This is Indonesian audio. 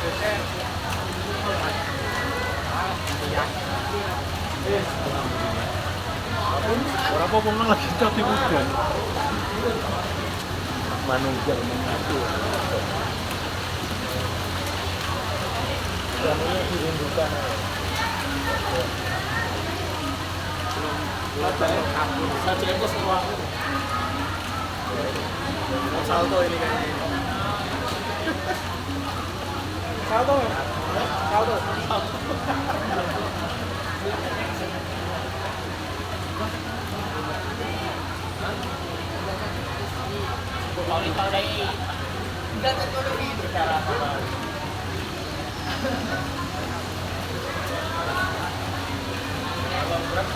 Ora apa-apa nang lagi cot di hujan. Manusia mengaku. Jamunya dirindukan. Saja itu semua. Salto ini kayaknya. Salto ya? Salto. Kalau itu dari tidak teknologi bicara apa? Kalau berat